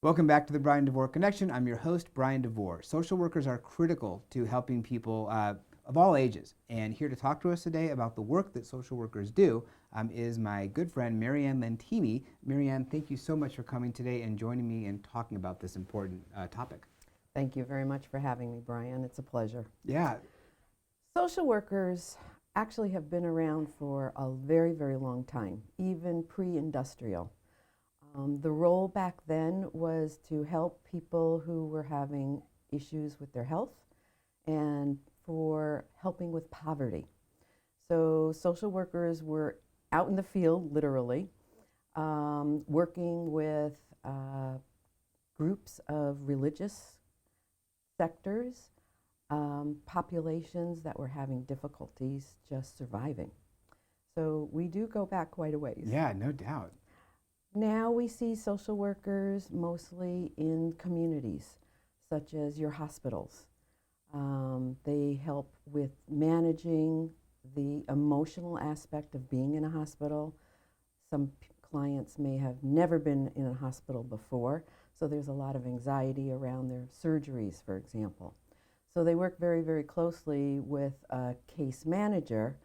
Welcome back to the Bryan Devore Connection. I'm your host, Bryan Devore. Social workers are critical to helping people of all ages. And here to talk to us today about the work that social workers do is my good friend, MaryAnn Lentini. MaryAnn, thank you so much for coming today and joining me and talking about this important topic. Thank you very much for having me, Bryan. It's a pleasure. Yeah. Social workers actually have been around for a very, very long time, even pre-industrial. The role back then was to help people who were having issues with their health and for helping with poverty. So social workers were out in the field, literally, working with groups of religious sectors, populations that were having difficulties just surviving. So we do go back quite a ways. Yeah, no doubt. Now we see social workers mostly in communities, such as your hospitals. They help with managing the emotional aspect of being in a hospital. Some clients may have never been in a hospital before, so there's a lot of anxiety around their surgeries, for example. So they work very, very closely with a case manager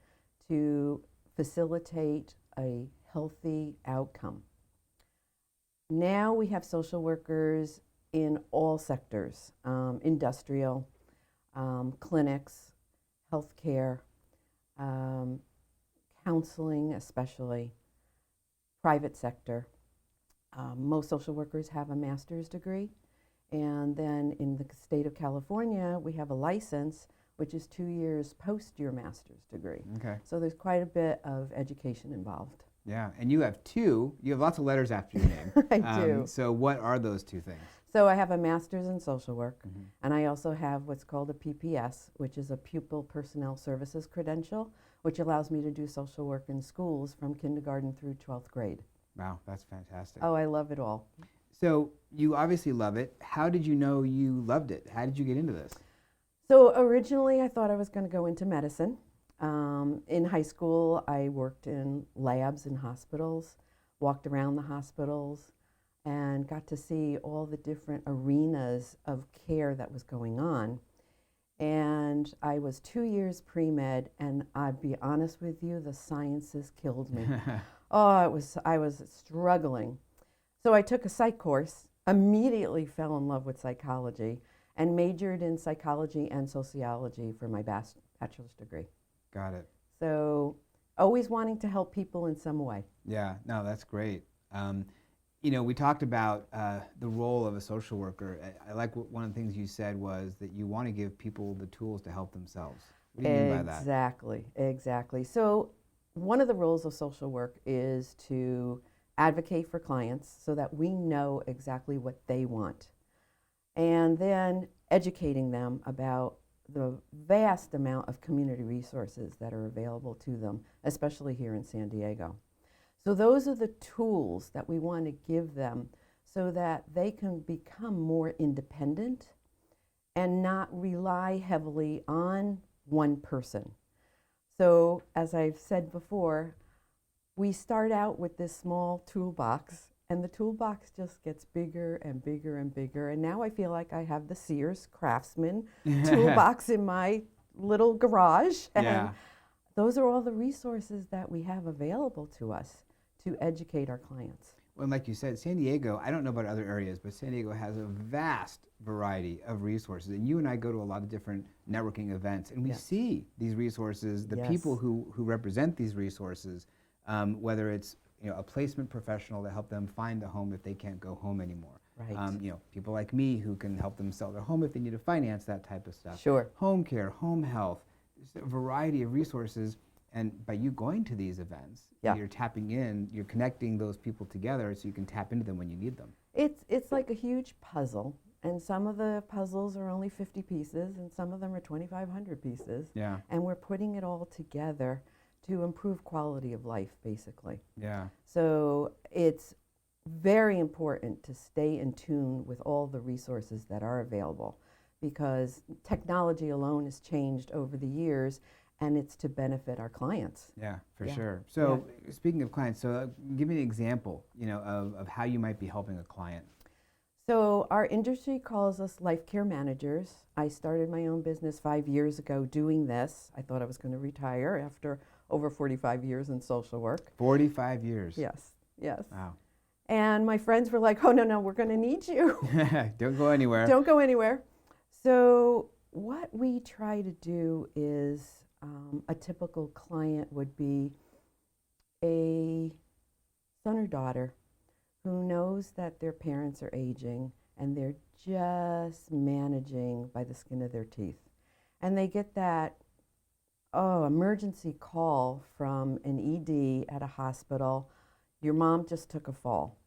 to facilitate a healthy outcome. Now we have social workers in all sectors, industrial, clinics, healthcare, counseling especially, private sector. Most social workers have a master's degree, and then in the state of California we have a license which is 2 years post your master's degree. Okay. So there's quite a bit of education involved. Yeah, and you have lots of letters after your name. I do. So what are those two things? So I have a master's in social work, and I also have what's called a PPS, which is a Pupil Personnel Services credential, which allows me to do social work in schools from kindergarten through 12th grade. Wow, that's fantastic. Oh, I love it all. So you obviously love it. How did you know you loved it? How did you get into this? So originally I thought I was going to go into medicine. In high school, I worked in labs in hospitals, walked around the hospitals, and got to see all the different arenas of care that was going on. And I was 2 years pre-med, and I'd be honest with you, the sciences killed me. I was struggling. So I took a psych course, immediately fell in love with psychology, and majored in psychology and sociology for my bachelor's degree. Got it. So always wanting to help people in some way. Yeah, no, that's great. We talked about the role of a social worker. I like one of the things you said was that you want to give people the tools to help themselves. What do you mean by that? Exactly. So one of the roles of social work is to advocate for clients so that we know exactly what they want. And then educating them about the vast amount of community resources that are available to them, especially here in San Diego. So those are the tools that we want to give them so that they can become more independent and not rely heavily on one person. So as I've said before, we start out with this small toolbox, and the toolbox just gets bigger and bigger and bigger. And now I feel like I have the Sears Craftsman toolbox in my little garage. And Yeah. those are all the resources that we have available to us to educate our clients. Well, like you said, San Diego, I don't know about other areas, but San Diego has a vast variety of resources. And you and I go to a lot of different networking events, and we see these resources, the people who represent these resources, whether it's a placement professional to help them find a home if they can't go home anymore. Right. People like me who can help them sell their home if they need to finance that type of stuff. Sure. Home care, home health, there's a variety of resources. And by you going to these events, you're tapping in, you're connecting those people together so you can tap into them when you need them. It's like a huge puzzle, and some of the puzzles are only 50 pieces, and some of them are 2,500 pieces. Yeah. And we're putting it all together to improve quality of life, basically. Yeah. So it's very important to stay in tune with all the resources that are available, because technology alone has changed over the years, and it's to benefit our clients. Yeah, for sure. So speaking of clients, so give me an example, of how you might be helping a client. So our industry calls us life care managers. I started my own business 5 years ago doing this. I thought I was going to retire after over 45 years in social work. 45 years. Yes, yes. Wow. And my friends were like, oh, no, we're going to need you. Don't go anywhere. Don't go anywhere. So what we try to do is a typical client would be a son or daughter who knows that their parents are aging and they're just managing by the skin of their teeth. And they get that, emergency call from an ED at a hospital. Your mom just took a fall.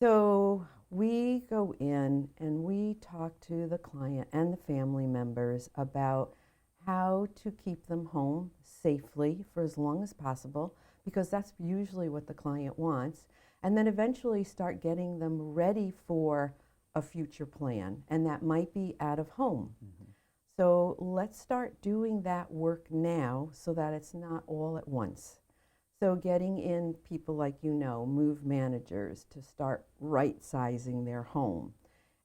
So we go in and we talk to the client and the family members about how to keep them home safely for as long as possible, because that's usually what the client wants, and then eventually start getting them ready for a future plan, and that might be out of home. Mm-hmm. So let's start doing that work now so that it's not all at once. So getting in people like move managers to start right-sizing their home.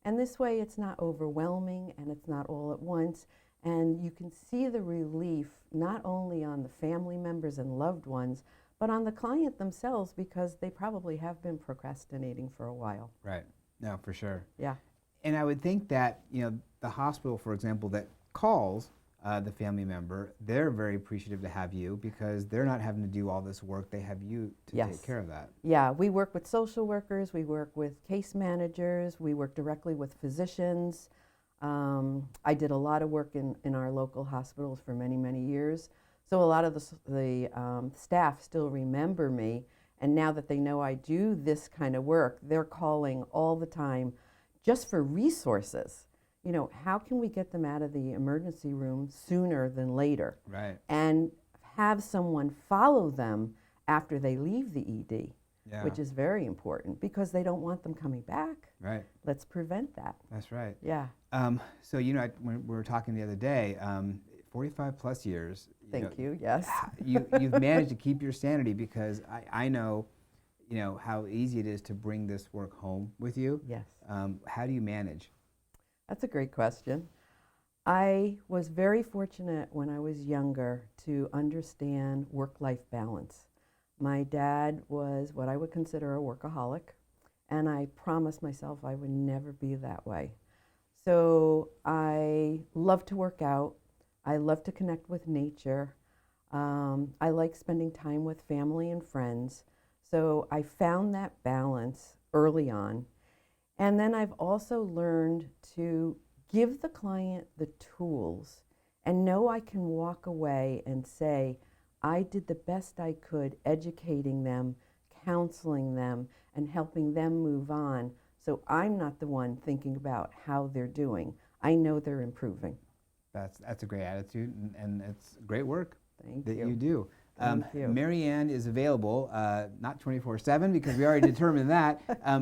And this way it's not overwhelming and it's not all at once. And you can see the relief not only on the family members and loved ones, but on the client themselves, because they probably have been procrastinating for a while. Right. No, for sure. Yeah. And I would think that, the hospital, for example, that calls the family member, they're very appreciative to have you because they're not having to do all this work. They have you to take care of that. Yeah, we work with social workers, we work with case managers, we work directly with physicians. I did a lot of work in our local hospitals for many, many years. So a lot of the staff still remember me, and now that they know I do this kind of work, they're calling all the time just for resources. How can we get them out of the emergency room sooner than later? Right. And have someone follow them after they leave the ED, which is very important because they don't want them coming back. Right. Let's prevent that. That's right. Yeah. So, when we were talking the other day, 45 plus years. Thank you, yes. You've managed to keep your sanity because I know, how easy it is to bring this work home with you. Yes. How do you manage? That's a great question. I was very fortunate when I was younger to understand work-life balance. My dad was what I would consider a workaholic, and I promised myself I would never be that way. So I love to work out. I love to connect with nature. I like spending time with family and friends. So I found that balance early on. And then I've also learned to give the client the tools and know I can walk away and say, I did the best I could educating them, counseling them, and helping them move on. So I'm not the one thinking about how they're doing. I know they're improving. That's a great attitude, and it's great work that you do. Thank you. MaryAnn is available, not 24/7 because we already determined that,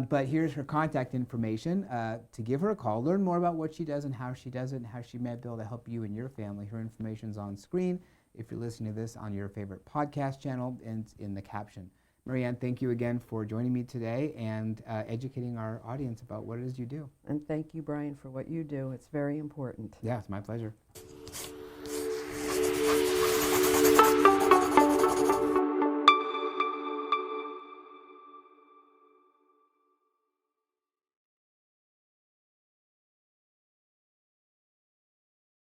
but here's her contact information to give her a call, learn more about what she does and how she does it and how she may be able to help you and your family. Her information's on screen if you're listening to this on your favorite podcast channel and in the caption. MaryAnn, thank you again for joining me today and educating our audience about what it is you do. And thank you, Bryan, for what you do. It's very important. Yeah, it's my pleasure.